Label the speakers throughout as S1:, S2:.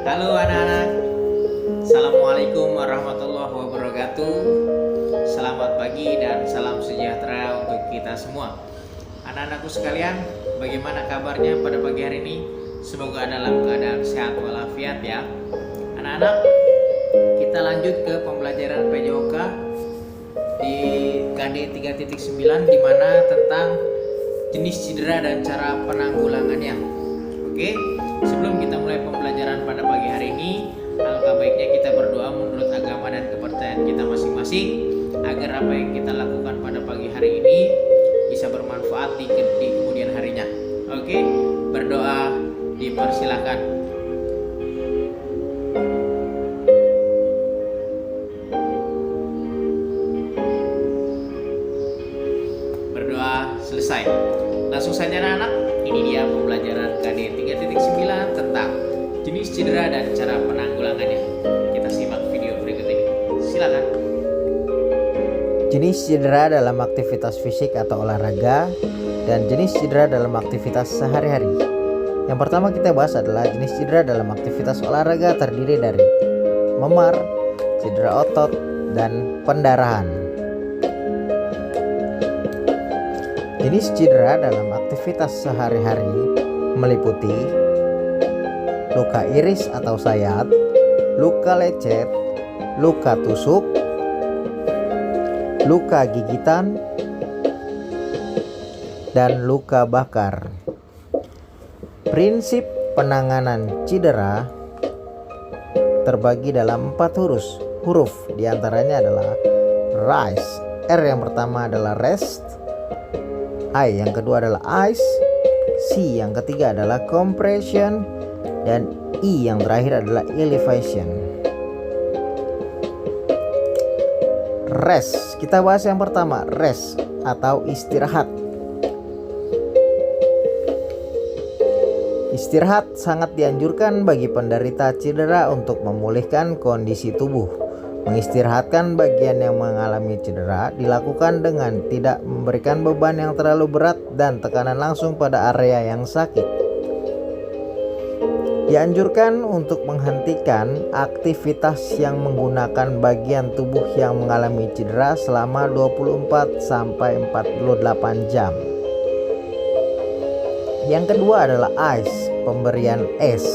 S1: Halo anak-anak, Assalamualaikum warahmatullahi wabarakatuh. Selamat pagi dan salam sejahtera untuk kita semua. Anak-anakku sekalian, bagaimana kabarnya pada pagi hari ini? Semoga dalam keadaan sehat walafiat ya. Anak-anak, kita lanjut ke pembelajaran PJOK di KD 3.9 di mana tentang jenis cedera dan cara penanggulangannya. Oke, sebelum kita mulai pembelajaran pada pagi hari ini, alangkah baiknya kita berdoa menurut agama dan kepercayaan kita masing-masing agar apa yang kita lakukan pada pagi hari ini bisa bermanfaat di kemudian harinya. Oke, berdoa dipersilakan. Berdoa selesai. Langsung saja anak-anak, ini dia pembelajaran KD 3.9 tentang jenis cedera dan cara penanggulangannya. Kita simak video berikut ini. Silakan.
S2: Jenis cedera dalam aktivitas fisik atau olahraga dan jenis cedera dalam aktivitas sehari-hari. Yang pertama kita bahas adalah jenis cedera dalam aktivitas olahraga terdiri dari memar, cedera otot, dan pendarahan. Jenis cedera dalam aktivitas sehari-hari meliputi luka iris atau sayat, luka lecet, luka tusuk, luka gigitan, dan luka bakar. Prinsip penanganan cedera terbagi dalam 4 huruf, diantaranya adalah rise. R yang pertama adalah rest, I yang kedua adalah ice, C yang ketiga adalah compression, dan I yang terakhir adalah elevation. Rest, kita bahas yang pertama, rest atau istirahat. Istirahat sangat dianjurkan bagi penderita cedera untuk memulihkan kondisi tubuh. Mengistirahatkan bagian yang mengalami cedera dilakukan dengan tidak memberikan beban yang terlalu berat dan tekanan langsung pada area yang sakit. Dianjurkan untuk menghentikan aktivitas yang menggunakan bagian tubuh yang mengalami cedera selama 24 sampai 48 jam. Yang kedua adalah ice, pemberian es.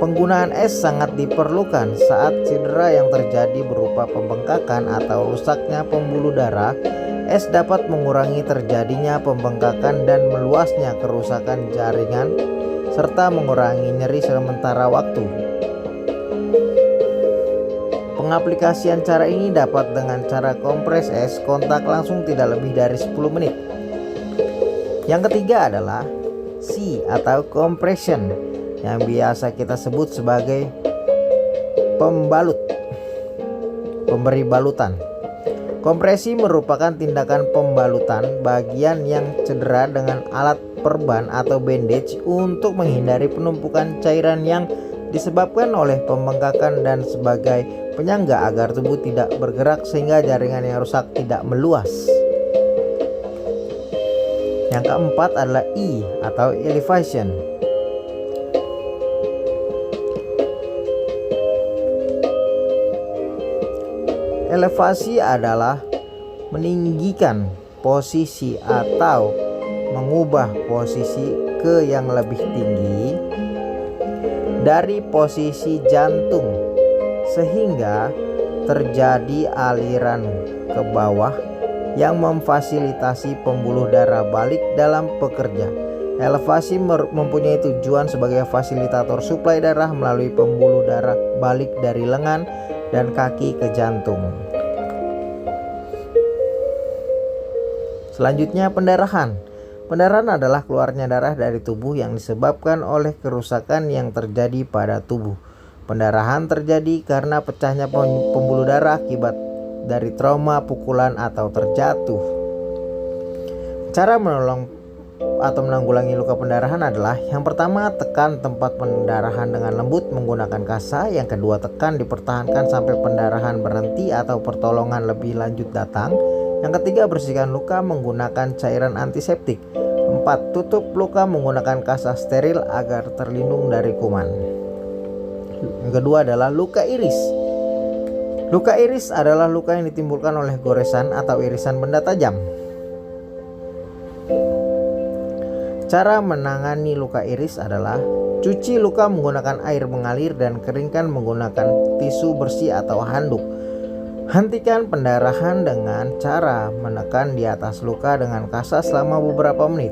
S2: Penggunaan es sangat diperlukan saat cedera yang terjadi berupa pembengkakan atau rusaknya pembuluh darah. Es dapat mengurangi terjadinya pembengkakan dan meluasnya kerusakan jaringan serta mengurangi nyeri sementara waktu. Pengaplikasian cara ini dapat dengan cara kompres es kontak langsung tidak lebih dari 10 menit. Yang ketiga adalah C atau compression, yang biasa kita sebut sebagai pemberi balutan. Kompresi merupakan tindakan pembalutan bagian yang cedera dengan alat perban atau bandage untuk menghindari penumpukan cairan yang disebabkan oleh pembengkakan dan sebagai penyangga agar tubuh tidak bergerak sehingga jaringan yang rusak tidak meluas. Yang keempat adalah E atau elevation. Elevasi adalah meninggikan posisi atau mengubah posisi ke yang lebih tinggi dari posisi jantung sehingga terjadi aliran ke bawah yang memfasilitasi pembuluh darah balik dalam bekerja. Elevasi mempunyai tujuan sebagai fasilitator suplai darah melalui pembuluh darah balik dari lengan dan kaki ke jantung. Selanjutnya pendarahan. Pendarahan adalah keluarnya darah dari tubuh yang disebabkan oleh kerusakan yang terjadi pada tubuh. Pendarahan terjadi karena pecahnya pembuluh darah akibat dari trauma, pukulan, atau terjatuh. Cara menolong atau menanggulangi luka pendarahan adalah yang pertama, tekan tempat pendarahan dengan lembut menggunakan kasa. Yang kedua, tekan dipertahankan sampai pendarahan berhenti atau pertolongan lebih lanjut datang. Yang ketiga, bersihkan luka menggunakan cairan antiseptik. 4. Tutup luka menggunakan kasa steril agar terlindung dari kuman. Yang kedua adalah luka iris. Luka iris adalah luka yang ditimbulkan oleh goresan atau irisan benda tajam. Cara menangani luka iris adalah cuci luka menggunakan air mengalir dan keringkan menggunakan tisu bersih atau handuk. Hentikan pendarahan dengan cara menekan di atas luka dengan kasa selama beberapa menit.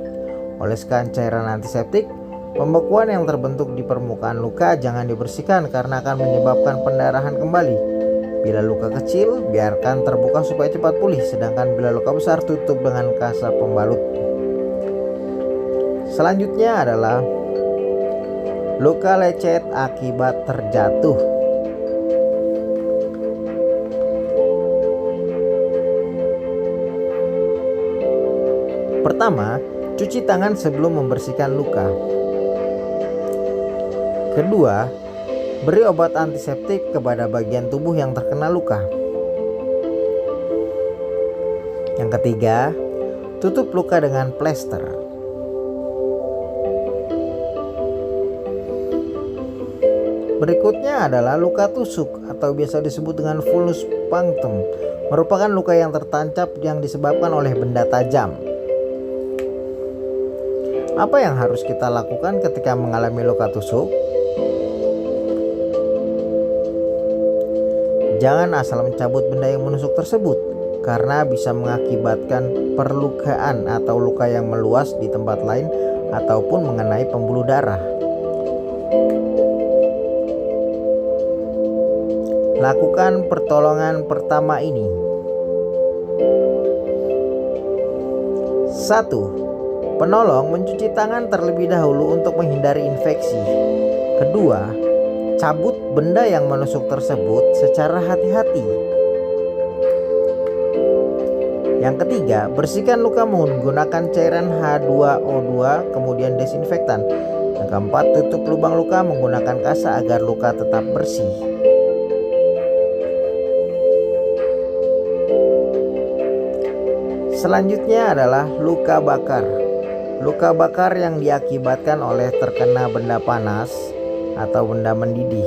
S2: Oleskan cairan antiseptik. Pembekuan yang terbentuk di permukaan luka jangan dibersihkan karena akan menyebabkan pendarahan kembali. Bila luka kecil, biarkan terbuka supaya cepat pulih, sedangkan bila luka besar, tutup dengan kasa pembalut. Selanjutnya adalah luka lecet akibat terjatuh. Pertama, cuci tangan sebelum membersihkan luka. Kedua, beri obat antiseptik kepada bagian tubuh yang terkena luka. Yang ketiga, tutup luka dengan plester. Berikutnya adalah luka tusuk atau biasa disebut dengan vulnus punctum, merupakan luka yang tertancap yang disebabkan oleh benda tajam. Apa yang harus kita lakukan ketika mengalami luka tusuk? Jangan asal mencabut benda yang menusuk tersebut, karena bisa mengakibatkan perlukaan atau luka yang meluas di tempat lain ataupun mengenai pembuluh darah. Lakukan pertolongan pertama ini. 1. Penolong mencuci tangan terlebih dahulu untuk menghindari infeksi. Kedua, cabut benda yang menusuk tersebut secara hati-hati. Yang ketiga, bersihkan luka menggunakan cairan H2O2 kemudian desinfektan. Yang keempat, tutup lubang luka menggunakan kasa agar luka tetap bersih. Selanjutnya adalah luka bakar. Luka bakar yang diakibatkan oleh terkena benda panas atau benda mendidih.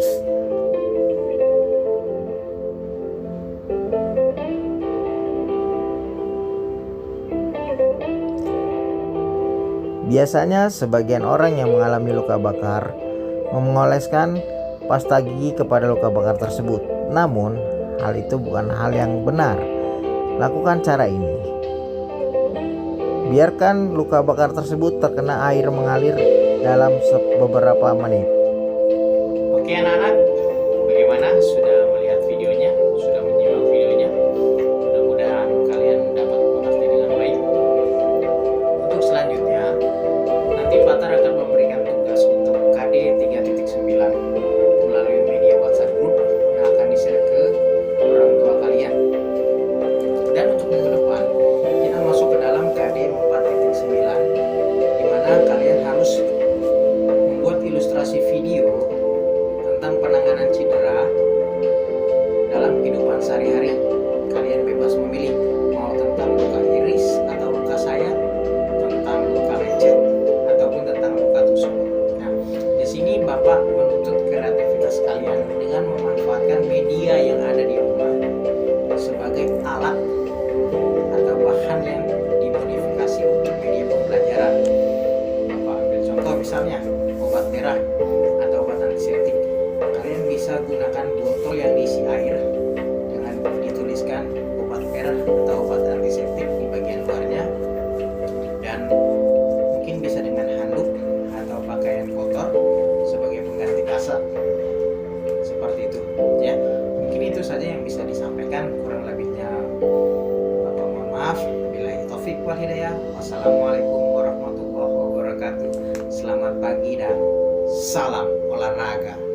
S2: Biasanya sebagian orang yang mengalami luka bakar mengoleskan pasta gigi kepada luka bakar tersebut. Namun, hal itu bukan hal yang benar. Lakukan cara ini. Biarkan luka bakar tersebut terkena air mengalir dalam beberapa menit.
S1: Oke anak-anak, bagaimana? Sudah melihat videonya? Sudah menyimak videonya? Mudah-mudahan kalian dapat mengerti dengan baik. Untuk selanjutnya, nanti Fathar akan memberikan tugas untuk KD 3.9 melalui media WhatsApp group yang akan di-share ke orang tua kalian. Dan untuk minggu depan, kita masuk ke dalam KD 4.9 di mana kalian harus membuat ilustrasi video tentang penanganan cedera dalam kehidupan sehari-hari. Kalian bebas memilih mau tentang luka iris atau luka sayat, tentang luka lecet ataupun tentang luka tusuk. Nah, di sini Bapak menuntut kreativitas kalian dengan memanfaatkan media yang ada di rumah sebagai alat atau bahan yang dimodifikasi untuk media pembelajaran. Bapak ambil contoh misalnya obat merah atau obat antiseptik. Kalian bisa gunakan botol yang diisi air dengan dituliskan obat merah atau obat antiseptik di bagian luarnya, dan mungkin bisa dengan handuk atau pakaian kotor sebagai pengganti kasa. Seperti itu ya. Mungkin itu saja yang bisa disampaikan, kurang lebihnya Bapak mohon maaf. Billahi taufik wal hidayah. Wassalamualaikum warahmatullahi wabarakatuh. Selamat pagi dan salam olahraga.